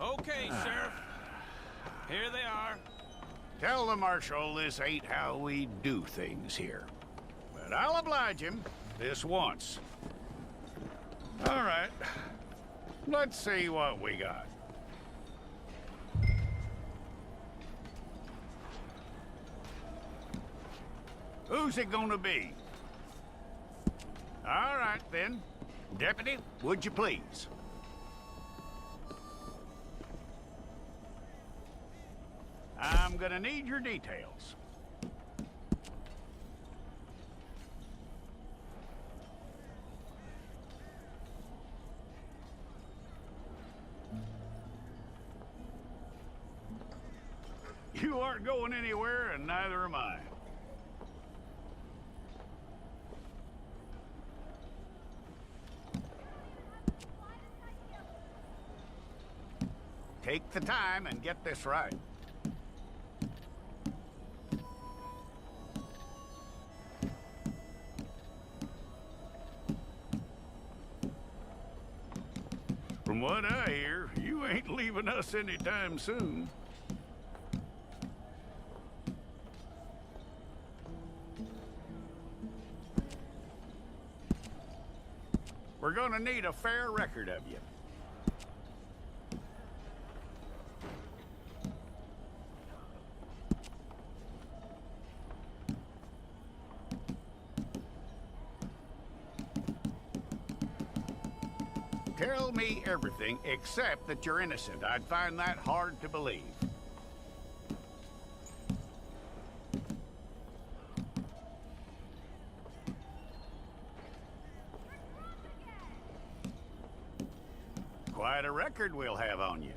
Okay, Sheriff. Here they are. Tell the Marshal this ain't how we do things here. But I'll oblige him this once. All right. Let's see what we got. Who's it gonna be? All right, then. Deputy, would you please? I'm gonna need your details. You aren't going anywhere, and neither am I. Take the time and get this right. From what I hear, you ain't leaving us anytime soon. We're gonna need a fair record of you. Tell me everything except that you're innocent. I'd find that hard to believe. Quite a record we'll have on you.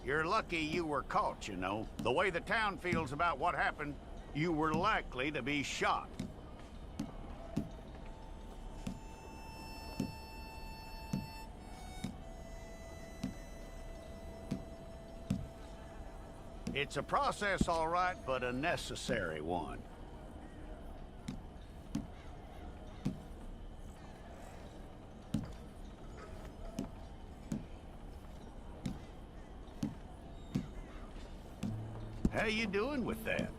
You're lucky you were caught, you know. The way the town feels about what happened, you were likely to be shot. It's a process, all right, but a necessary one. How you doing with that?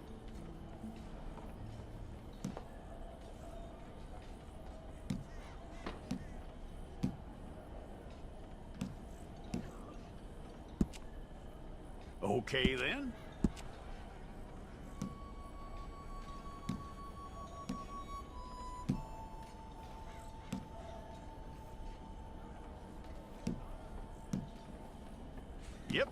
Okay, then. Yep.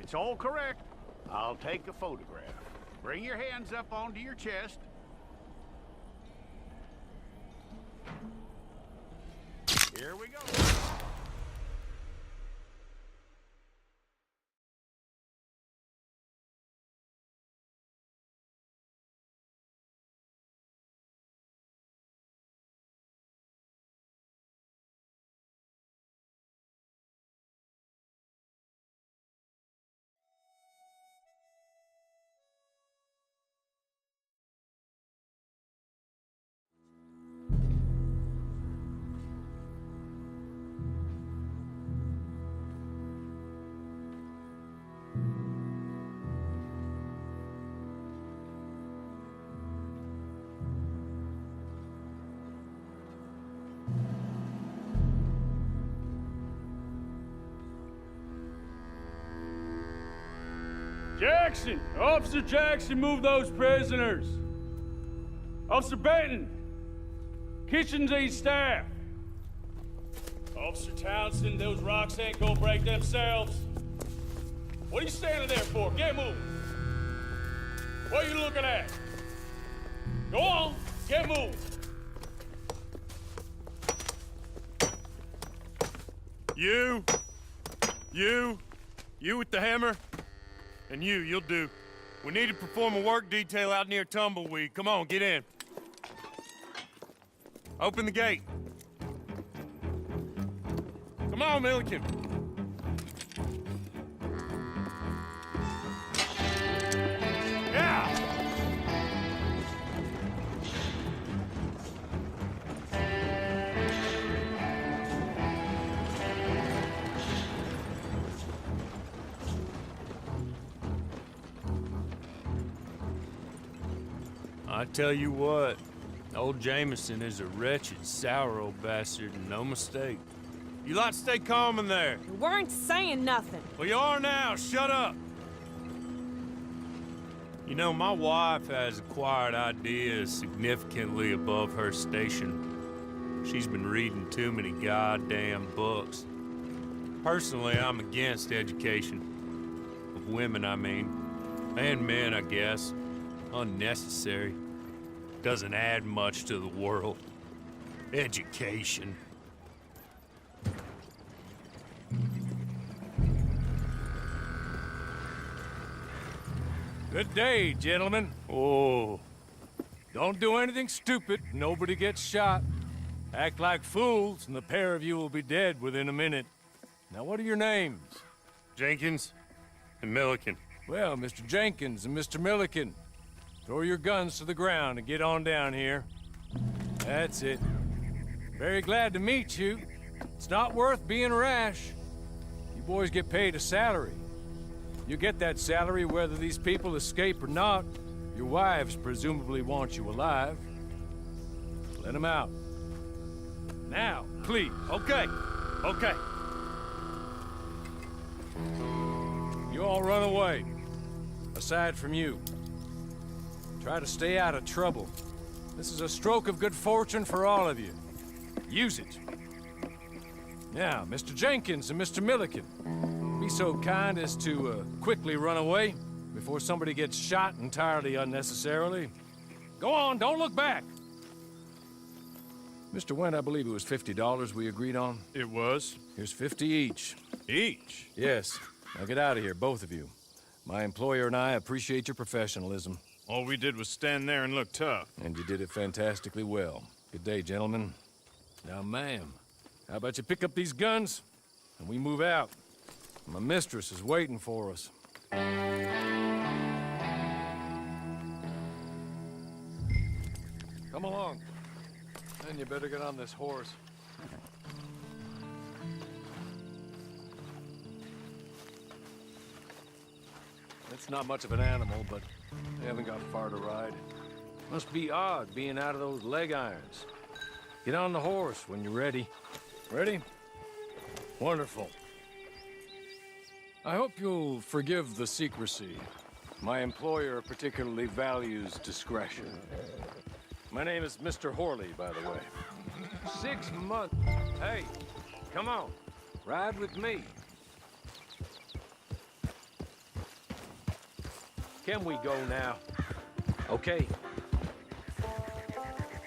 It's all correct. I'll take a photograph. Bring your hands up onto your chest. Here we go. Jackson! Officer Jackson, move those prisoners! Officer Benton! Kitchens aid staff! Officer Townsend, those rocks ain't gonna break themselves. What are you standing there for? Get moving! What are you looking at? Go on, get moving! You with the hammer? And you'll do. We need to perform a work detail out near Tumbleweed. Come on, get in. Open the gate. Come on, Milliken. Yeah! I tell you what, old Jameson is a wretched, sour old bastard, and no mistake. You lot stay calm in there. You weren't saying nothing. Well, you are now. Shut up. You know, my wife has acquired ideas significantly above her station. She's been reading too many goddamn books. Personally, I'm against education. Of women, I mean. And men, I guess. Unnecessary. Doesn't add much to the world. Education. Good day, gentlemen. Oh. Don't do anything stupid. Nobody gets shot. Act like fools, and the pair of you will be dead within a minute. Now, what are your names? Jenkins and Milliken. Well, Mr. Jenkins and Mr. Milliken, throw your guns to the ground and get on down here. That's it. Very glad to meet you. It's not worth being rash. You boys get paid a salary. You get that salary whether these people escape or not. Your wives presumably want you alive. Let them out. Now, please. Okay. You all run away. Aside from you. Try to stay out of trouble. This is a stroke of good fortune for all of you. Use it. Now, Mr. Jenkins and Mr. Milliken, be so kind as to quickly run away before somebody gets shot entirely unnecessarily. Go on, don't look back. Mr. Wendt, I believe it was $50 we agreed on. It was. Here's 50 each. Each? Yes. Now get out of here, both of you. My employer and I appreciate your professionalism. All we did was stand there and look tough. And you did it fantastically well. Good day, gentlemen. Now, ma'am, how about you pick up these guns and we move out? My mistress is waiting for us. Come along. Then you better get on this horse. It's not much of an animal, but they haven't got far to ride. Must be odd being out of those leg irons. Get on the horse when you're ready. Ready? Wonderful. I hope you'll forgive the secrecy. My employer particularly values discretion. My name is Mr. Horley, by the way. 6 months. Hey, come on. Ride with me. can we go now? Okay.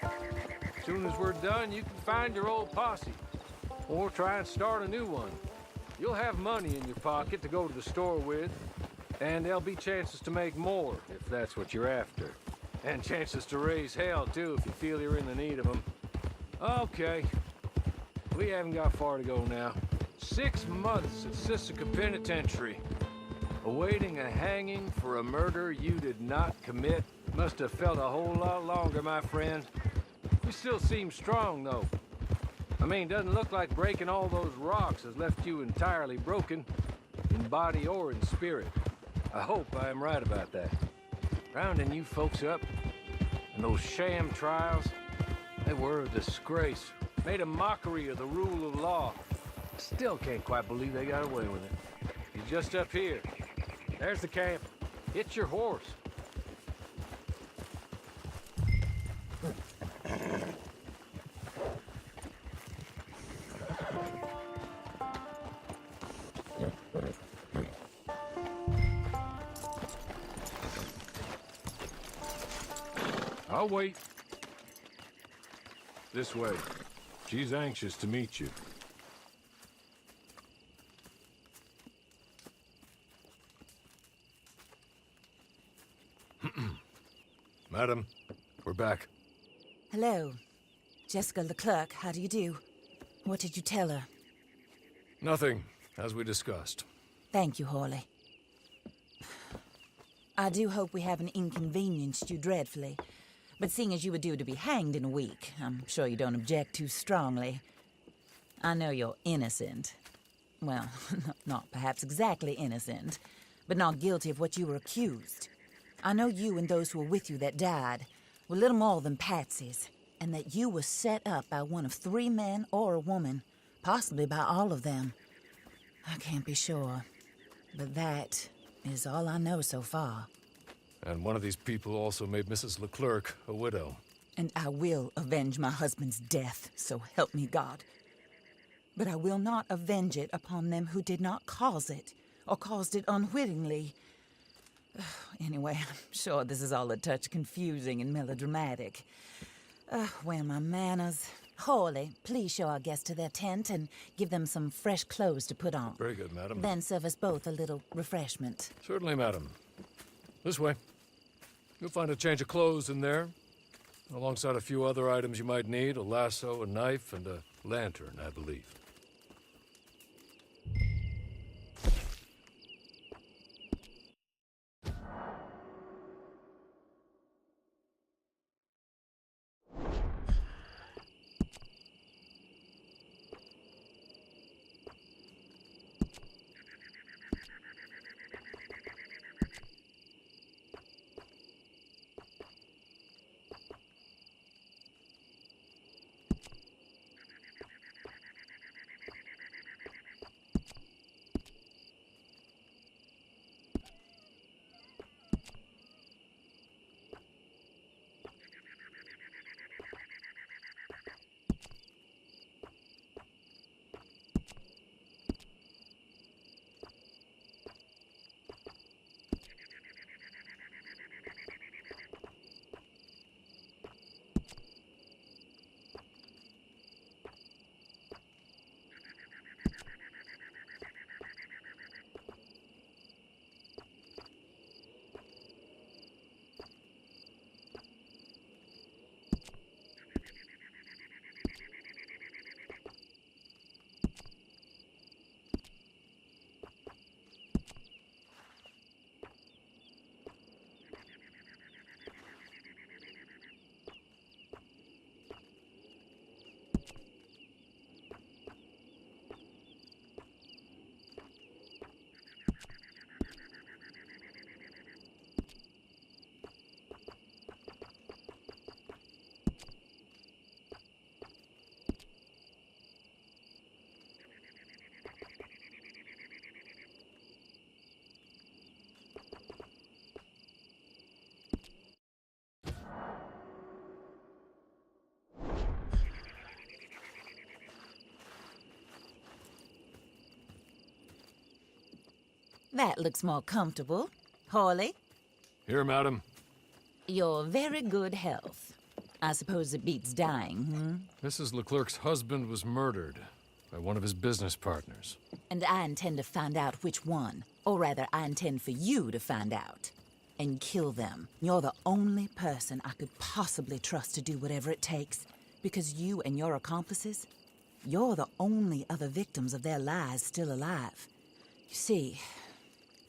As soon as we're done, you can find your old posse. Or try and start a new one. You'll have money in your pocket to go to the store with, and there'll be chances to make more, if that's what you're after. And chances to raise hell, too, if you feel you're in the need of them. Okay. We haven't got far to go now. 6 months at Sisika Penitentiary. Awaiting a hanging for a murder you did not commit. Must have felt a whole lot longer, my friend. You still seem strong, though. I mean, doesn't look like breaking all those rocks has left you entirely broken, in body or in spirit. I hope I am right about that. Rounding you folks up, and those sham trials, they were a disgrace. Made a mockery of the rule of law. Still can't quite believe they got away with it. You're just up here. There's the camp. Hit your horse. I'll wait. This way. She's anxious to meet you. Madam, we're back. Hello. Jessica Leclerc, how do you do? What did you tell her? Nothing, as we discussed. Thank you, Hawley. I do hope we haven't inconvenienced you dreadfully. But seeing as you were due to be hanged in a week, I'm sure you don't object too strongly. I know you're innocent. Well, not perhaps exactly innocent, but not guilty of what you were accused. I know you and those who were with you that died were little more than patsies, and that you were set up by one of 3 men or a woman, possibly by all of them. I can't be sure, but that is all I know so far. And one of these people also made Mrs. Leclerc a widow. And I will avenge my husband's death, so help me God. But I will not avenge it upon them who did not cause it, or caused it unwittingly. Anyway, I'm sure this is all a touch confusing and melodramatic. Where are my manners? Hawley, please show our guests to their tent and give them some fresh clothes to put on. Very good, madam. Then serve us both a little refreshment. Certainly, madam. This way. You'll find a change of clothes in there, alongside a few other items you might need, a lasso, a knife, and a lantern, I believe. That looks more comfortable. Hawley, Here, madam. Your very good health. I suppose it beats dying, hmm? Mrs. Leclerc's husband was murdered by one of his business partners. And I intend to find out which one. Or rather, I intend for you to find out. And kill them. You're the only person I could possibly trust to do whatever it takes. Because you and your accomplices, you're the only other victims of their lies still alive. You see,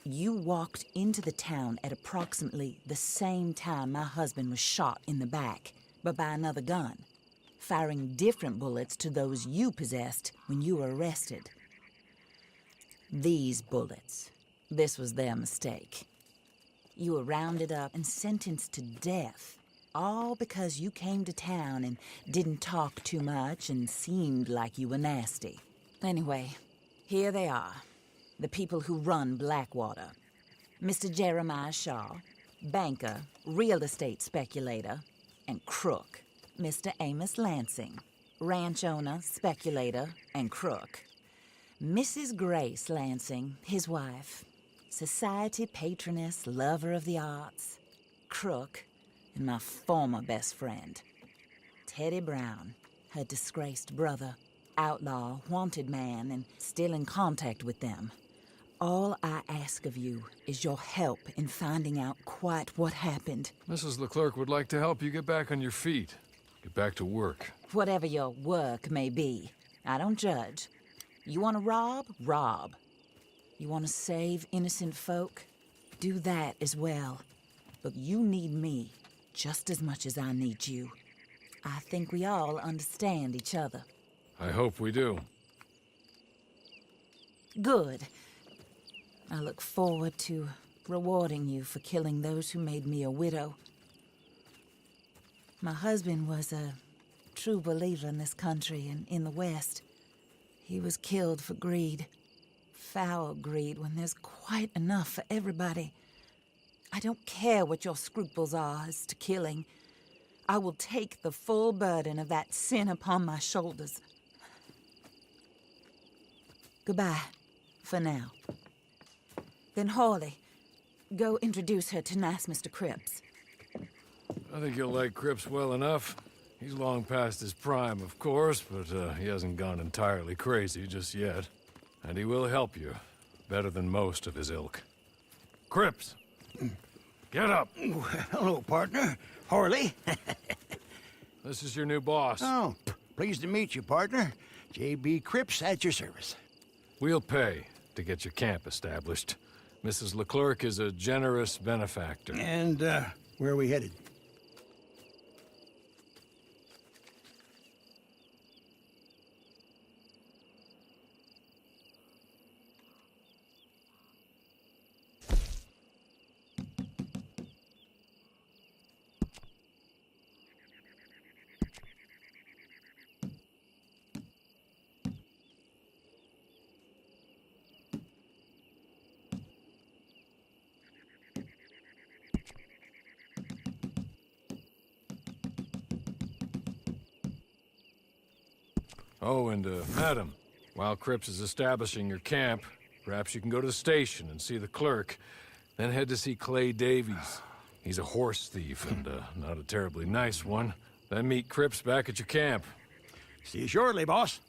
you walked into the town at approximately the same time my husband was shot in the back, but by another gun, firing different bullets to those you possessed when you were arrested. These bullets, this was their mistake. You were rounded up and sentenced to death, all because you came to town and didn't talk too much and seemed like you were nasty. Anyway, here they are, the people who run Blackwater. Mr. Jeremiah Shaw, banker, real estate speculator, and crook. Mr. Amos Lansing, ranch owner, speculator, and crook. Mrs. Grace Lansing, his wife, society patroness, lover of the arts, crook, and my former best friend. Teddy Brown, her disgraced brother, outlaw, wanted man, and still in contact with them. All I ask of you is your help in finding out quite what happened. Mrs. Leclerc would like to help you get back on your feet. Get back to work. Whatever your work may be, I don't judge. You want to rob? Rob. You want to save innocent folk? Do that as well. But you need me just as much as I need you. I think we all understand each other. I hope we do. Good. I look forward to rewarding you for killing those who made me a widow. My husband was a true believer in this country and in the West. He was killed for greed. Foul greed when there's quite enough for everybody. I don't care what your scruples are as to killing. I will take the full burden of that sin upon my shoulders. Goodbye, for now. Then Hawley, go introduce her to nice Mr. Cripps. I think you'll like Cripps well enough. He's long past his prime, of course, but he hasn't gone entirely crazy just yet. And he will help you, better than most of his ilk. Cripps! Get up! Hello, partner. Harley. This is your new boss. Oh, pleased to meet you, partner. J.B. Cripps at your service. We'll pay to get your camp established. Mrs. Leclerc is a generous benefactor. And, where are we headed? Oh, and, madam, while Cripps is establishing your camp, perhaps you can go to the station and see the clerk, then head to see Clay Davies. He's a horse thief and, not a terribly nice one. Then meet Cripps back at your camp. See you shortly, boss.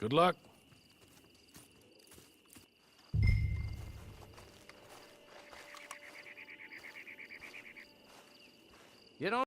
Good luck. You don't